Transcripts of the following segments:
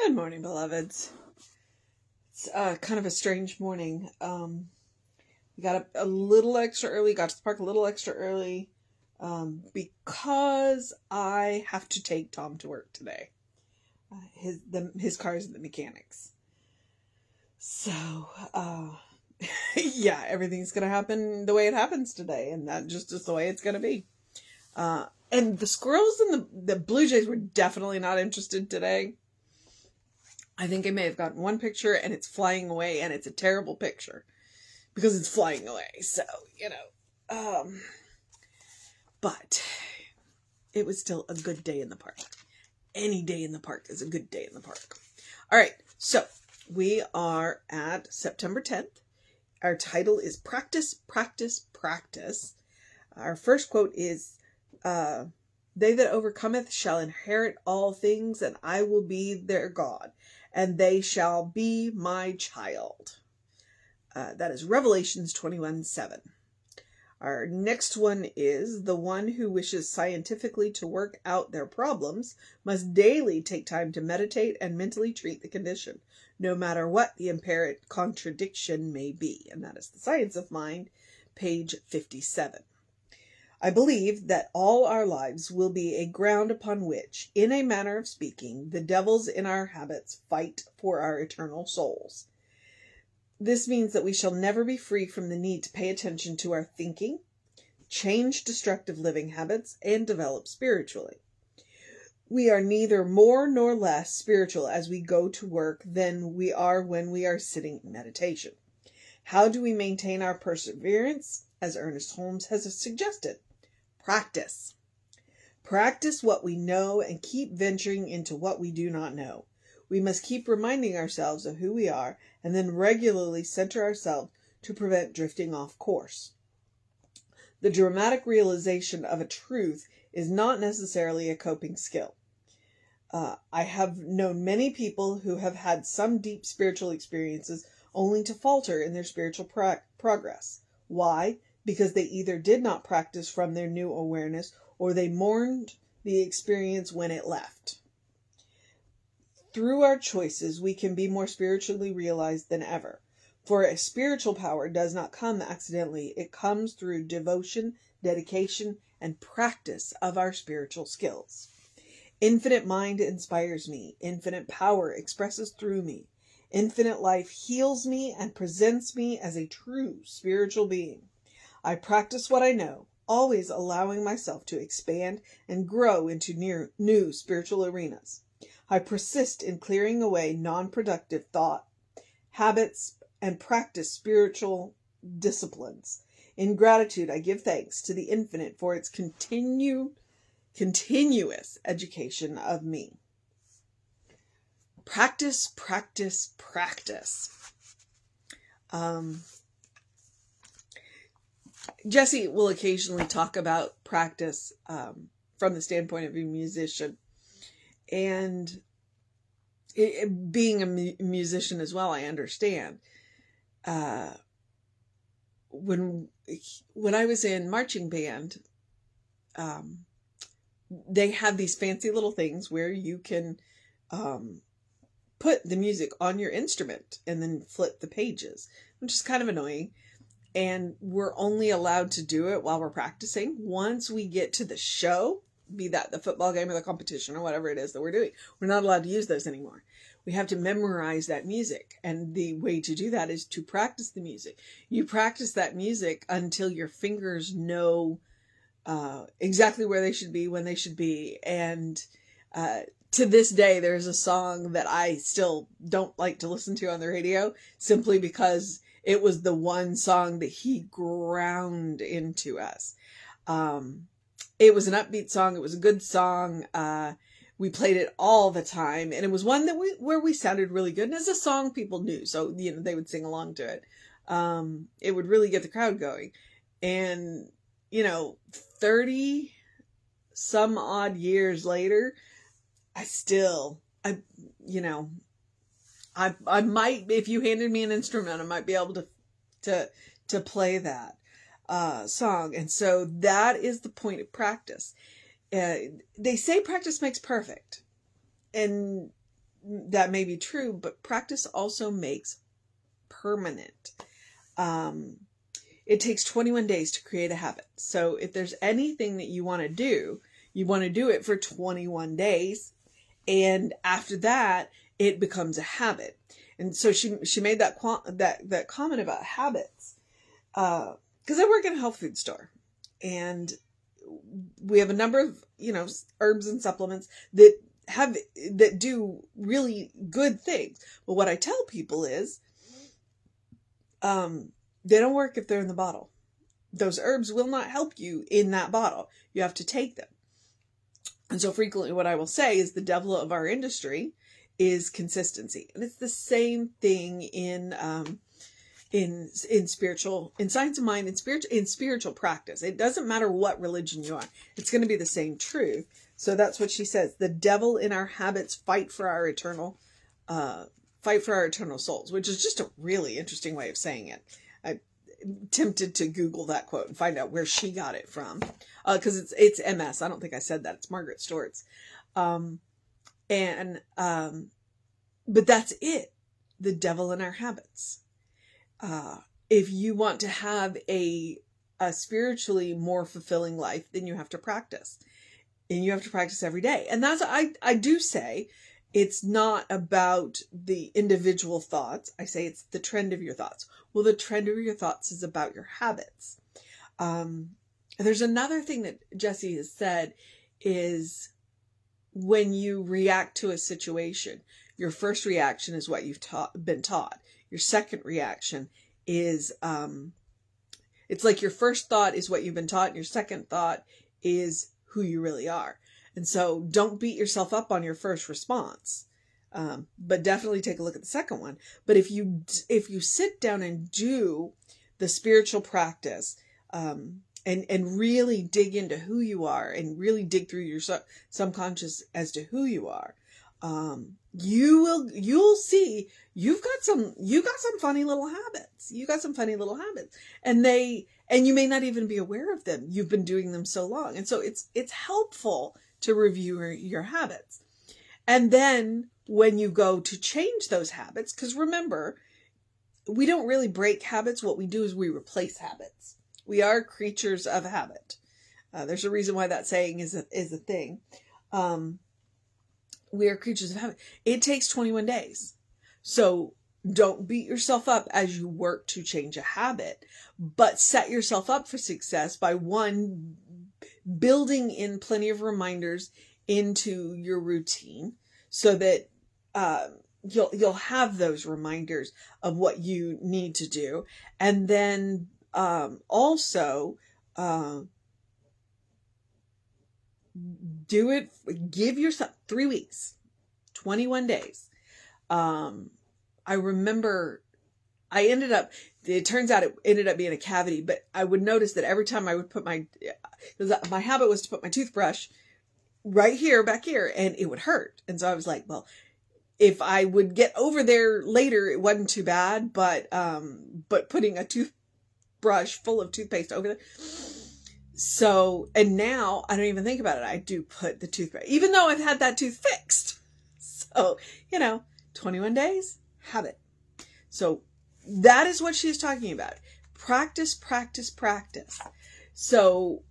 Good morning, beloveds. It's kind of a strange morning. We got up a little extra early, got to the park a little extra early, because I have to take Tom to work today. His car's at the mechanics. So, yeah, everything's gonna happen the way it happens today, and that just is the way it's gonna be. And the squirrels and the blue jays were definitely not interested today. I think I may have gotten one picture and it's flying away, and it's a terrible picture because it's flying away. So, but it was still a good day in the park. Any day in the park is a good day in the park. All right. So we are at September 10th. Our title is Practice, Practice, Practice. Our first quote is, they that overcometh shall inherit all things, and I will be their God, and they shall be my child. That is Revelations 21:7. Our next one is, the one who wishes scientifically to work out their problems must daily take time to meditate and mentally treat the condition, no matter what the apparent contradiction may be. And that is The Science of Mind, page 57. I believe that all our lives will be a ground upon which, in a manner of speaking, the devils in our habits fight for our eternal souls. This means that we shall never be free from the need to pay attention to our thinking, change destructive living habits, and develop spiritually. We are neither more nor less spiritual as we go to work than we are when we are sitting in meditation. How do we maintain our perseverance? As Ernest Holmes has suggested, practice. Practice what we know and keep venturing into what we do not know. We must keep reminding ourselves of who we are and then regularly center ourselves to prevent drifting off course. The dramatic realization of a truth is not necessarily a coping skill. I have known many people who have had some deep spiritual experiences only to falter in their spiritual progress. Why? Because they either did not practice from their new awareness, or they mourned the experience when it left. Through our choices, we can be more spiritually realized than ever. For a spiritual power does not come accidentally. It comes through devotion, dedication, and practice of our spiritual skills. Infinite mind inspires me. Infinite power expresses through me. Infinite life heals me and presents me as a true spiritual being. I practice what I know, always allowing myself to expand and grow into new spiritual arenas. I persist in clearing away non-productive thought, habits, and practice spiritual disciplines. In gratitude, I give thanks to the infinite for its continuous education of me. Practice, practice, practice. Jesse will occasionally talk about practice from the standpoint of a musician. And being a musician as well, I understand. When I was in marching band, they have these fancy little things where you can put the music on your instrument and then flip the pages, which is kind of annoying. And we're only allowed to do it while we're practicing. Once we get to the show, be that the football game or the competition or whatever it is that we're doing, we're not allowed to use those anymore. We have to memorize that music. And the way to do that is to practice the music. You practice that music until your fingers know exactly where they should be, when they should be. And to this day, there's a song that I still don't like to listen to on the radio, simply because it was the one song that he ground into us. It was an upbeat song. It was a good song. We played it all the time, and it was one that where we sounded really good. And it's a song people knew, so they would sing along to it. It would really get the crowd going. And 30 some odd years later, I might, if you handed me an instrument, I might be able to play that song. And so that is the point of practice. They say practice makes perfect. And that may be true, but practice also makes permanent. It takes 21 days to create a habit. So if there's anything that you want to do it for 21 days. And after that, it becomes a habit. And so she made that comment about habits. Because I work in a health food store, and we have a number of, herbs and supplements that do really good things. But what I tell people is, they don't work if they're in the bottle. Those herbs will not help you in that bottle. You have to take them. And so frequently what I will say is the devil of our industry is consistency. And it's the same thing in science of mind, in spiritual practice. It doesn't matter what religion you are. It's going to be the same truth. So that's what she says. The devil in our habits fight for our eternal souls, which is just a really interesting way of saying it. I'm tempted to Google that quote and find out where she got it from. Cause it's MS. I don't think I said that. It's Margaret Stortz. But that's it. The devil in our habits. If you want to have a spiritually more fulfilling life, then you have to practice, and you have to practice every day. And that's, I do say it's not about the individual thoughts. I say it's the trend of your thoughts. Well, the trend of your thoughts is about your habits. There's another thing that Jessie has said is when you react to a situation, your first reaction is what you've been taught. Your second reaction is, it's like your first thought is what you've been taught. And your second thought is who you really are. And so don't beat yourself up on your first response. But definitely take a look at the second one. But if you sit down and do the spiritual practice, and really dig into who you are and really dig through your subconscious as to who you are, you'll see you've got some funny little habits. You got some funny little habits, and you may not even be aware of them. You've been doing them so long. And so it's helpful to review your habits. And then when you go to change those habits, because remember, we don't really break habits. What we do is we replace habits. We are creatures of habit. There's a reason why that saying is a thing. We are creatures of habit. It takes 21 days. So don't beat yourself up as you work to change a habit, but set yourself up for success by one, building in plenty of reminders into your routine so that you'll have those reminders of what you need to do. And then also do it, give yourself 3 weeks, 21 days. I remember it turns out it ended up being a cavity, but I would notice that every time I would put my habit was to put my toothbrush right here, back here, and it would hurt. And so I was like, well, if I would get over there later, it wasn't too bad, but putting a toothbrush full of toothpaste over there. So, and now I don't even think about it. I do put the toothbrush, even though I've had that tooth fixed. So, 21 days, habit. So that is what she's talking about. Practice, practice, practice. So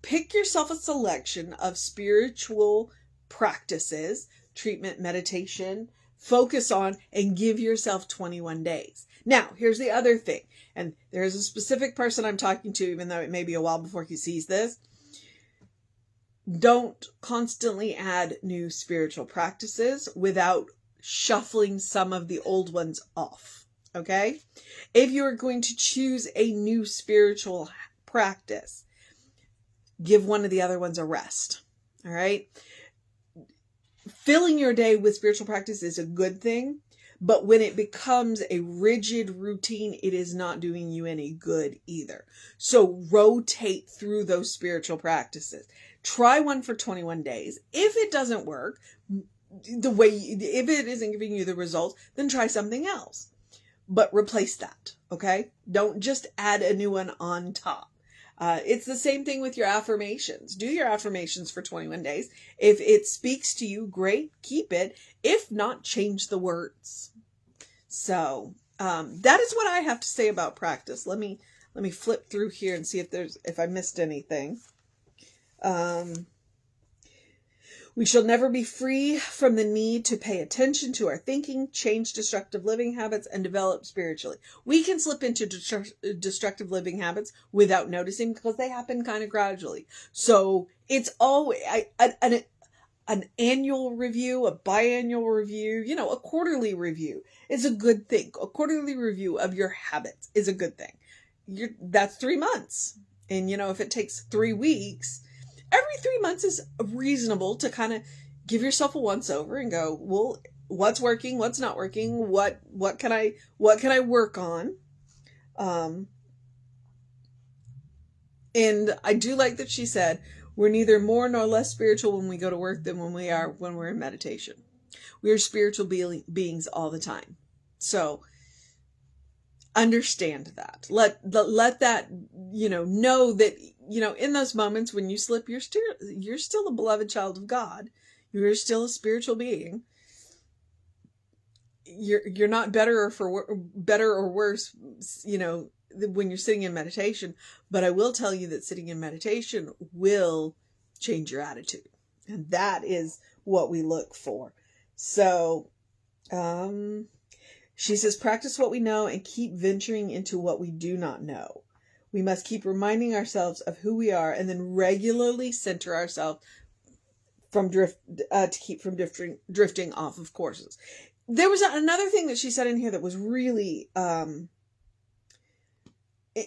pick yourself a selection of spiritual practices, treatment, meditation, focus on, and give yourself 21 days. Now, here's the other thing. And there's a specific person I'm talking to, even though it may be a while before he sees this. Don't constantly add new spiritual practices without shuffling some of the old ones off. Okay? If you are going to choose a new spiritual practice, give one of the other ones a rest. All right? Filling your day with spiritual practice is a good thing, but when it becomes a rigid routine, it is not doing you any good either. So rotate through those spiritual practices. Try one for 21 days. If it doesn't work if it isn't giving you the results, then try something else. But replace that, okay? Don't just add a new one on top. It's the same thing with your affirmations. Do your affirmations for 21 days. If it speaks to you, great, keep it. If not, change the words. So that is what I have to say about practice. Let me flip through here and see if I missed anything. We shall never be free from the need to pay attention to our thinking, change destructive living habits, and develop spiritually. We can slip into destructive living habits without noticing because they happen kind of gradually. So it's always an annual review, a biannual review, a quarterly review is a good thing. A quarterly review of your habits is a good thing. That's 3 months. And, if it takes 3 weeks, every 3 months is reasonable to kind of give yourself a once over and go, well, what's working? What's not working? What can I work on? And I do like that she said, we're neither more nor less spiritual when we go to work than when we're in meditation. We are spiritual beings all the time. So understand that. Let that, know that, in those moments when you slip, you're still a beloved child of God. You're still a spiritual being. You're not better or worse, when you're sitting in meditation, but I will tell you that sitting in meditation will change your attitude. And that is what we look for. So, she says, practice what we know and keep venturing into what we do not know. We must keep reminding ourselves of who we are and then regularly center ourselves to keep from drifting off of courses. There was another thing that she said in here that was really,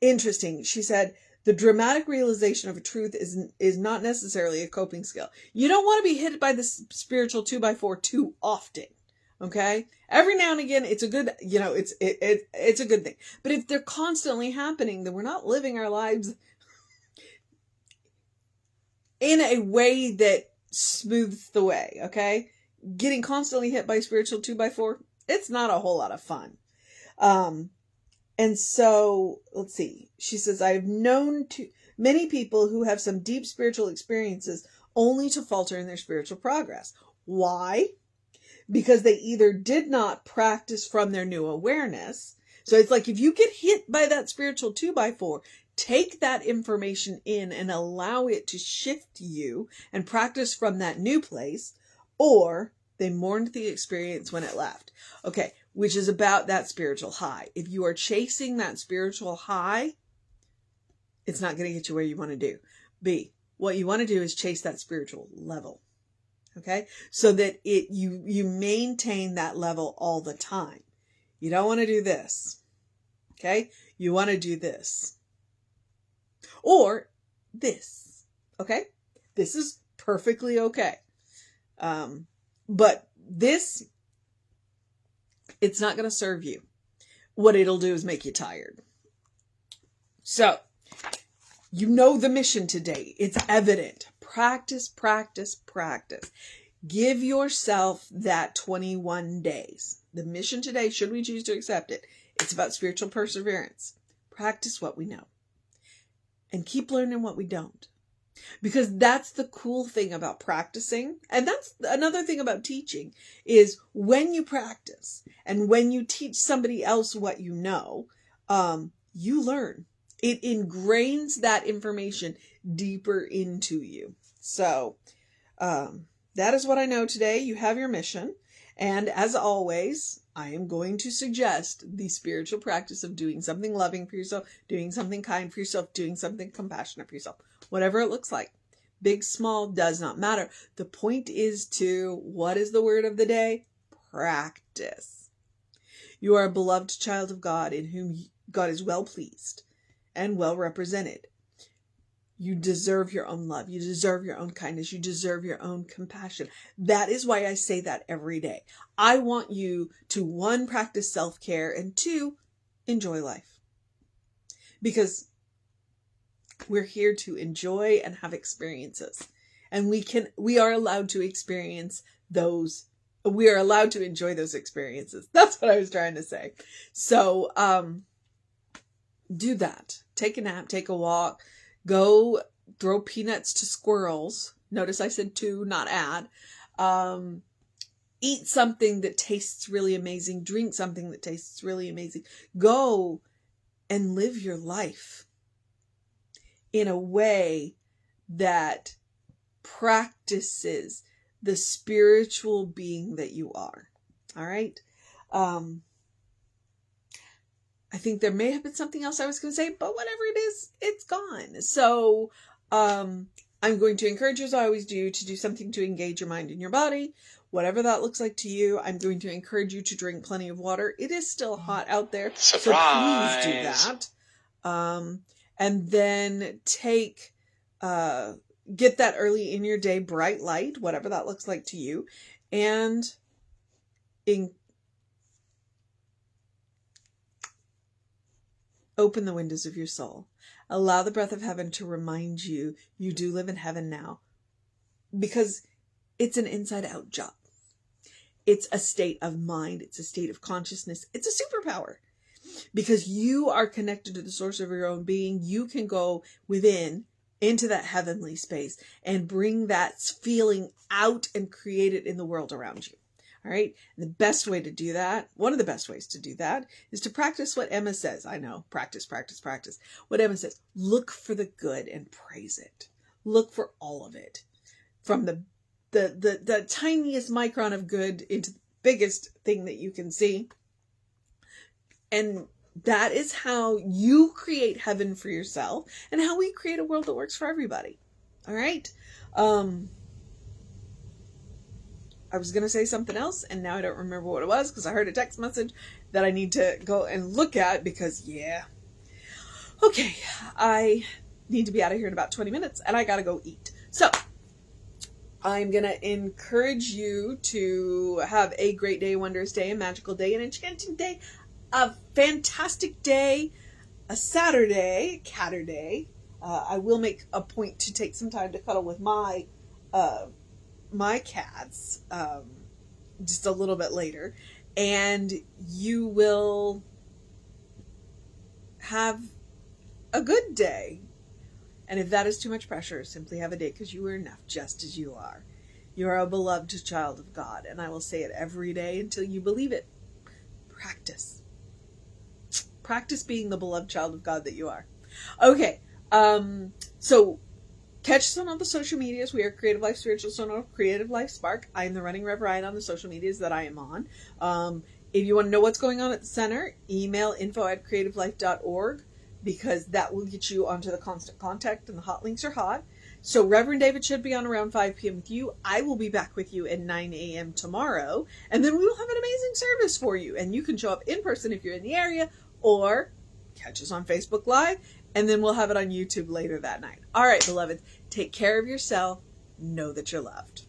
interesting. She said, the dramatic realization of a truth is not necessarily a coping skill. You don't want to be hit by the spiritual 2x4 too often. Okay. Every now and again, it's a good, it's a good thing. But if they're constantly happening, then we're not living our lives in a way that smooths the way. Okay. Getting constantly hit by spiritual 2x4, it's not a whole lot of fun. And so, let's see. She says, I have known many people who have some deep spiritual experiences only to falter in their spiritual progress. Why? Because they either did not practice from their new awareness. So it's like if you get hit by that spiritual 2x4, take that information in and allow it to shift you and practice from that new place, or they mourned the experience when it left. Okay. Which is about that spiritual high. If you are chasing that spiritual high, it's not going to get you where you want to be. What you want to do is chase that spiritual level. Okay? So that you maintain that level all the time. You don't want to do this. Okay? You want to do this. Or this. Okay? This is perfectly okay. But this, it's not going to serve you. What it'll do is make you tired. So, the mission today. It's evident. Practice, practice, practice. Give yourself that 21 days. The mission today, should we choose to accept it, it's about spiritual perseverance. Practice what we know. And keep learning what we don't. Because that's the cool thing about practicing. And that's another thing about teaching is when you practice and when you teach somebody else what you know, you learn. It ingrains that information deeper into you. So, that is what I know today. You have your mission. And as always, I am going to suggest the spiritual practice of doing something loving for yourself, doing something kind for yourself, doing something compassionate for yourself, whatever it looks like. Big, small, does not matter. The point is what is the word of the day? Practice. You are a beloved child of God in whom God is well pleased and well represented. You deserve your own love. You deserve your own kindness. You deserve your own compassion. That is why I say that every day. I want you to, 1, practice self-care, and 2, enjoy life. Because we're here to enjoy and have experiences. And we are allowed to experience those. We are allowed to enjoy those experiences. That's what I was trying to say. So, do that. Take a nap, take a walk, Go throw peanuts to squirrels. Notice I said to, not add. Eat something that tastes really amazing. Drink something that tastes really amazing. Go and live your life in a way that practices the spiritual being that you are. All right. I think there may have been something else I was going to say, but whatever it is, it's gone. So, I'm going to encourage you, as I always do, to do something to engage your mind and your body. Whatever that looks like to you, I'm going to encourage you to drink plenty of water. It is still hot out there. Surprise! So please do that. And then get that early in your day, bright light, whatever that looks like to you. And open the windows of your soul. Allow the breath of heaven to remind you you do live in heaven now. Because it's an inside-out job. It's a state of mind. It's a state of consciousness. It's a superpower. Because you are connected to the source of your own being, you can go within, into that heavenly space, and bring that feeling out and create it in the world around you. All right. And the best way to do that, one of the best ways to do that, is to practice what Emma says. I know, practice, practice, practice. What Emma says, look for the good and praise it. Look for all of it. From the tiniest micron of good into the biggest thing that you can see. And that is how you create heaven for yourself and how we create a world that works for everybody. All right. I was going to say something else and now I don't remember what it was because I heard a text message that I need to go and look at because, yeah. Okay. I need to be out of here in about 20 minutes and I got to go eat. So I'm going to encourage you to have a great day, a wondrous day, a magical day, an enchanting day, a fantastic day, a Saturday, Catterday. I will make a point to take some time to cuddle with my cats just a little bit later. And you will have a good day. And if that is too much pressure, simply have a day because you are enough just as you are. You are a beloved child of God. And I will say it every day until you believe it. Practice. Practice being the beloved child of God that you are. Okay. So catch us on all the social medias. We are Creative Life Spiritual Sono, Creative Life Spark. I am the running Rev Ryan on the social medias that I am on. If you want to know what's going on at the center, email info@creativelife.org. because that will get you onto the constant contact and the hot links are hot. So Reverend David should be on around 5 p.m. with you. I will be back with you at 9 a.m. tomorrow. And then we will have an amazing service for you. And you can show up in person if you're in the area or catch us on Facebook Live. And then we'll have it on YouTube later that night. All right, beloveds, take care of yourself. Know that you're loved.